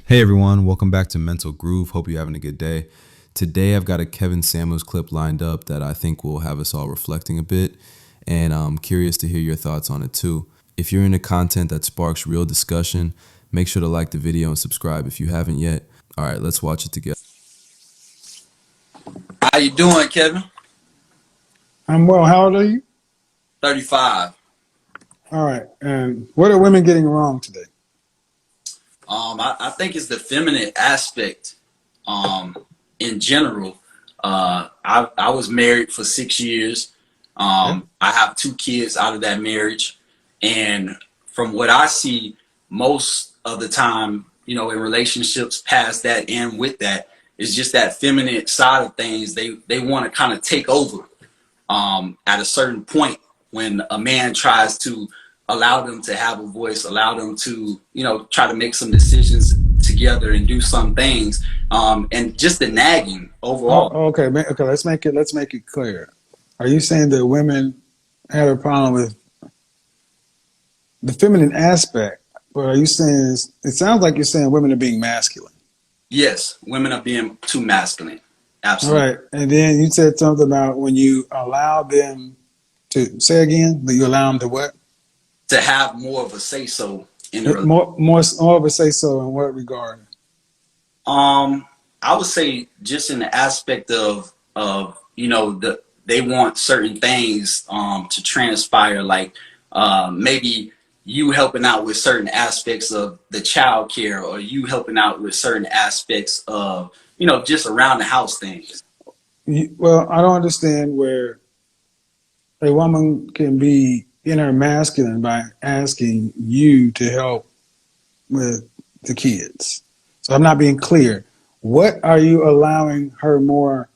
Hey everyone, welcome back to Mental Groove. Hope you're having a good day. Today I've got a Kevin Samuels clip lined up that I think will have us all reflecting a bit, and I'm curious to hear your thoughts on it too. If you're into content that sparks real discussion, make sure to like the video and subscribe if you haven't yet. All right, let's watch it together. How you doing, Kevin? I'm well. How old are you? 35. All right. And what are women getting wrong today? I think it's the feminine aspect. In general, I was married for 6 years. Okay. I have 2 kids out of that marriage, and from what I see, most of the time, in relationships past that and with that, is just that feminine side of things. They want to kind of take over. At a certain point, when a man tries to allow them to have a voice, allow them to, try to make some decisions together and do some things, and just the nagging overall. Okay. Okay. Let's make it clear. Are you saying that women have a problem with the feminine aspect? But are you saying it sounds like you're saying women are being masculine? Yes, women are being too masculine. All Absolutely. right. And then you said something about when you allow them to say again that you allow them to what? To have more of a say so in the relationship. More of a say so in what regard? I would say just in the aspect of they want certain things to transpire, like maybe you helping out with certain aspects of the child care, or you helping out with certain aspects of just around the house things. Well, I don't understand where a woman can be inner masculine by asking you to help with the kids. So I'm not being clear. What are you allowing her more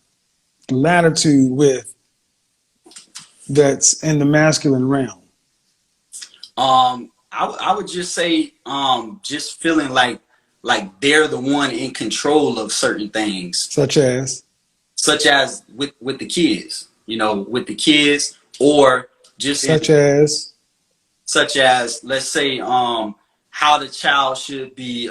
latitude with that's in the masculine realm? I would just say just feeling like they're the one in control of certain things, Such as? such as with the kids, with the kids, or just in, Such as? such as, let's say, how the child should be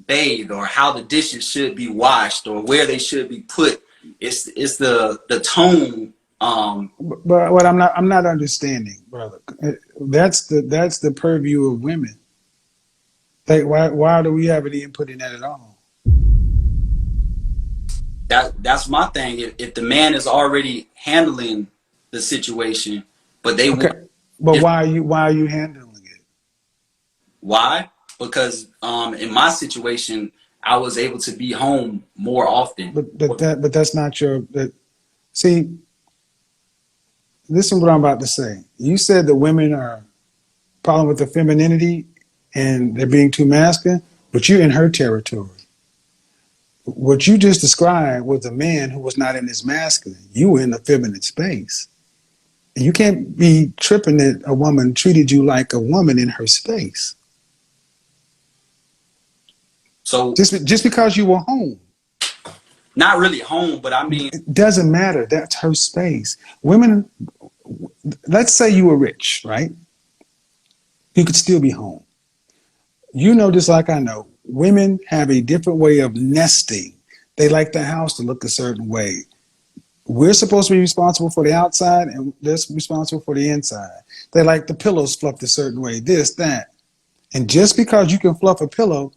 bathed, or how the dishes should be washed, or where they should be put. It's the tone. But what I'm not understanding, brother. That's the purview of women. Like why do we have any input in that at all? That's my thing. If the man is already handling the situation, but they Okay. want, But if why are you handling it? why? Because in my situation, I was able to be home more often. But that's not your that see, listen what I'm about to say. You said that women are problem with the femininity and they're being too masculine, but you're in her territory. What you just described was a man who was not in his masculine. You were in the feminine space. And you can't be tripping that a woman treated you like a woman in her space. So Just because you were home. not really home, but I mean, It doesn't matter. That's her space. Women, let's say you were rich, right? You could still be home. You know, just like I know, women have a different way of nesting. They like the house to look a certain way. We're supposed to be responsible for the outside, and they're responsible for the inside. They like the pillows fluffed a certain way, this, that. And just because you can fluff a pillow,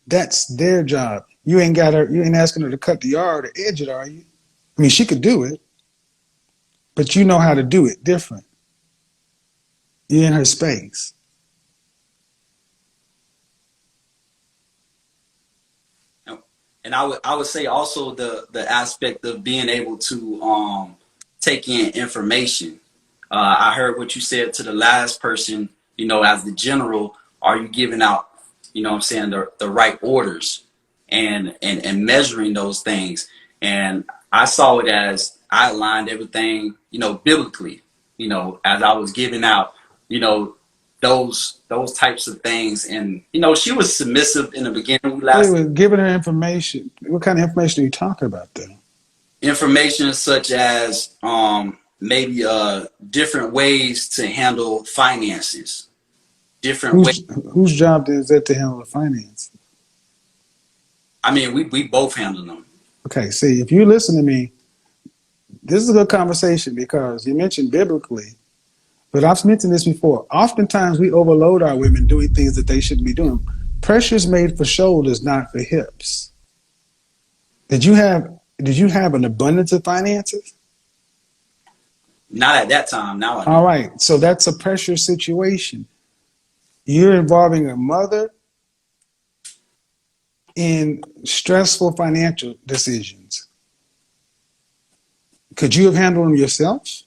that's their job. You ain't asking her to cut the yard or edge it, are you? I mean, she could do it, but you know how to do it different. You're in her space. and I would say also the aspect of being able to take in information. I heard what you said to the last person. As the general, are you giving out, what I'm saying, the right orders, and measuring those things? And I saw it as I aligned everything, biblically, as I was giving out, you know, those types of things. And she was submissive in the beginning. We Wait, last wait, giving her information. What kind of information are you talking about, though? information such as maybe different ways to handle finances. different ways. Whose job is that to handle the finance? I mean, we both handle them. Okay, see, if you listen to me, this is a good conversation because you mentioned biblically, but I've mentioned this before. Oftentimes we overload our women doing things that they shouldn't be doing. Pressure is made for shoulders, not for hips. Did you have an abundance of finances? Not at that time. Now I do. All right, so that's a pressure situation. You're involving a mother in stressful financial decisions. Could you have handled them yourself?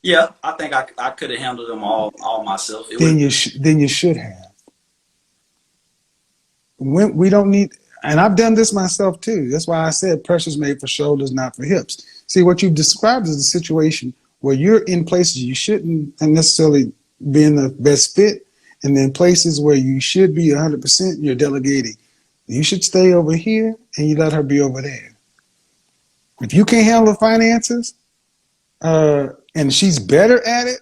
Yeah, I think I could have handled them all myself. It would. Then you should have. We don't need, and I've done this myself too. That's why I said pressure's made for shoulders, not for hips. See, what you've described is a situation where you're in places you shouldn't necessarily be in the best fit, and then places where you should be 100%, you're delegating. You should stay over here, and you let her be over there. If you can't handle the finances, and she's better at it,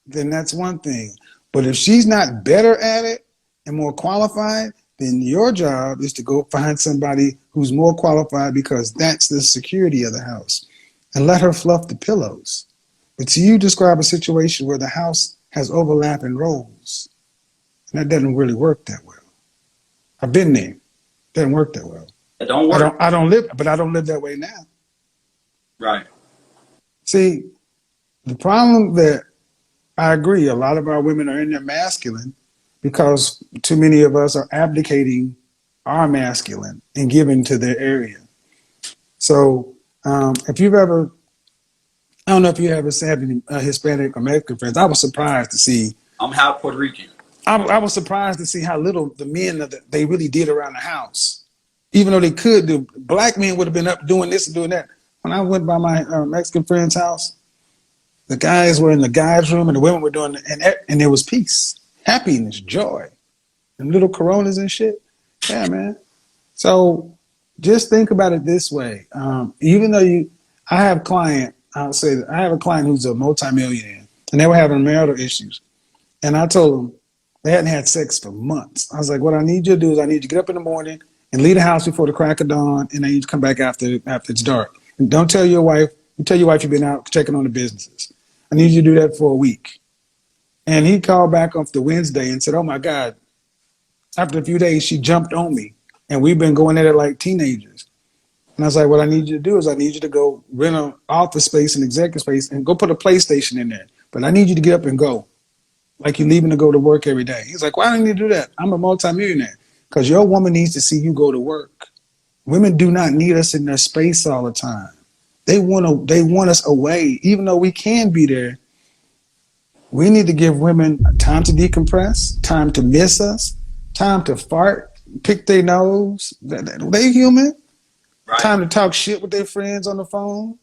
then that's one thing. But if she's not better at it and more qualified, then your job is to go find somebody who's more qualified because that's the security of the house. And let her fluff the pillows. But see, you describe a situation where the house has overlapping roles. And that doesn't really work that well. I've been there. It doesn't work that well. It don't work. I don't live that way now. Right. See, the problem that I agree, a lot of our women are in their masculine because too many of us are abdicating our masculine and giving to their area. So if you've ever, I don't know if you ever had any Hispanic or Mexican friends, I was surprised to see. I'm half Puerto Rican. I was surprised to see how little the men they really did around the house. Even though they could do, black men would have been up doing this and doing that. When I went by my Mexican friend's house, the guys were in the guys' room and the women were doing, and there was peace, happiness, joy, and little Coronas and shit. Yeah, man. So just think about it this way. Even though I have a client who's a multimillionaire, and they were having marital issues, and I told them they hadn't had sex for months. I was like, what I need you to do is I need you to get up in the morning and leave the house before the crack of dawn, and then you come back after it's dark. And don't tell your wife. You tell your wife you've been out checking on the businesses. I need you to do that for a week. And he called back off the Wednesday and said, oh my God, after a few days, she jumped on me. And we've been going at it like teenagers. And I was like, what I need you to do is I need you to go rent an office space and executive space and go put a PlayStation in there. But I need you to get up and go. Like you're leaving to go to work every day. He's like, why do I need to do that? I'm a multimillionaire. Because your woman needs to see you go to work. Women do not need us in their space all the time. They want us away, even though we can be there. We need to give women time to decompress, time to miss us, time to fart, pick their nose. They human. Right. Time to talk shit with their friends on the phone,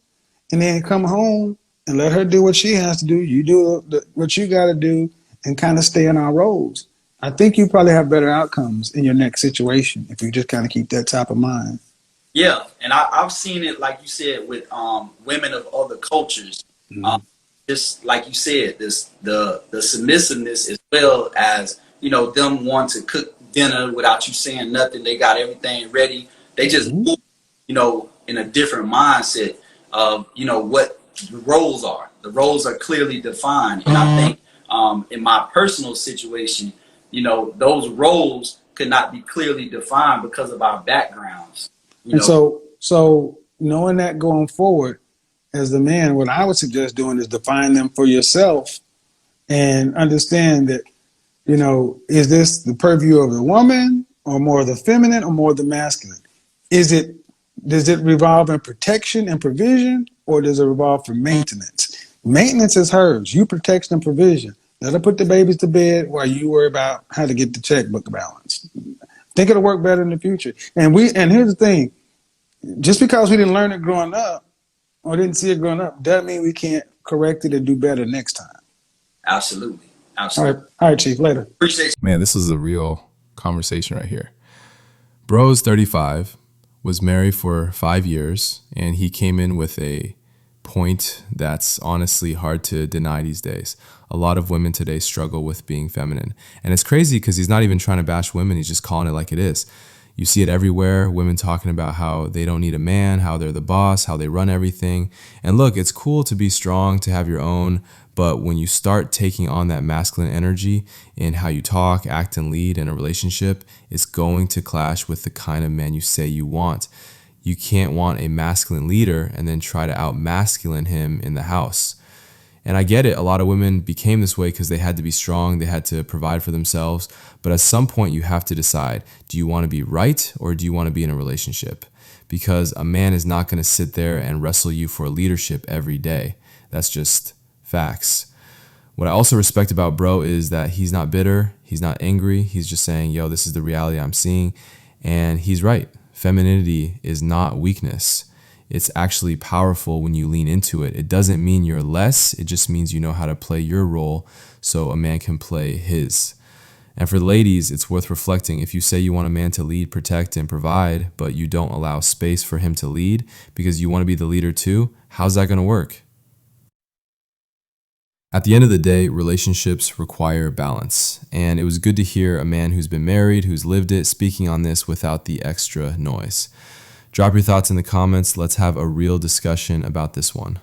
and then come home and let her do what she has to do. You do what you got to do, and kind of stay in our roles. I think you probably have better outcomes in your next situation if you just kind of keep that top of mind. Yeah, and I've seen it, like you said, with women of other cultures. Mm-hmm. Just like you said, the submissiveness as well as, them want to cook dinner without you saying nothing. They got everything ready. They just move, in a different mindset of, what the roles are. The roles are clearly defined. And I think in my personal situation, those roles could not be clearly defined because of our backgrounds. And so knowing that going forward, as the man, what I would suggest doing is define them for yourself and understand that, is this the purview of the woman or more of the feminine or more of the masculine? Does it revolve in protection and provision, or does it revolve for maintenance? Maintenance is hers. You protection and provision. Let her put the babies to bed while you worry about how to get the checkbook balanced. Think it'll work better in the future. And here's the thing. Just because we didn't learn it growing up or didn't see it growing up doesn't mean we can't correct it and do better next time. Absolutely. All right, Chief, later. Appreciate you. Man, this is a real conversation right here. Bro's 35, was married for 5 years, and he came in with a point that's honestly hard to deny these days. A lot of women today struggle with being feminine. And it's crazy because he's not even trying to bash women, he's just calling it like it is. You see it everywhere, women talking about how they don't need a man, how they're the boss, how they run everything. And look, it's cool to be strong, to have your own, but when you start taking on that masculine energy in how you talk, act, and lead in a relationship, it's going to clash with the kind of man you say you want. You can't want a masculine leader and then try to out-masculine him in the house. And I get it, a lot of women became this way because they had to be strong, they had to provide for themselves. But at some point you have to decide, do you want to be right or do you want to be in a relationship? Because a man is not going to sit there and wrestle you for leadership every day. That's just facts. What I also respect about bro is that he's not bitter, he's not angry, he's just saying, yo, this is the reality I'm seeing. And he's right. Femininity is not weakness. It's actually powerful when you lean into it. It doesn't mean you're less. It just means you know how to play your role so a man can play his. And for the ladies, it's worth reflecting. If you say you want a man to lead, protect, and provide, but you don't allow space for him to lead because you want to be the leader too, how's that going to work? At the end of the day, relationships require balance. And it was good to hear a man who's been married, who's lived it, speaking on this without the extra noise. Drop your thoughts in the comments. Let's have a real discussion about this one.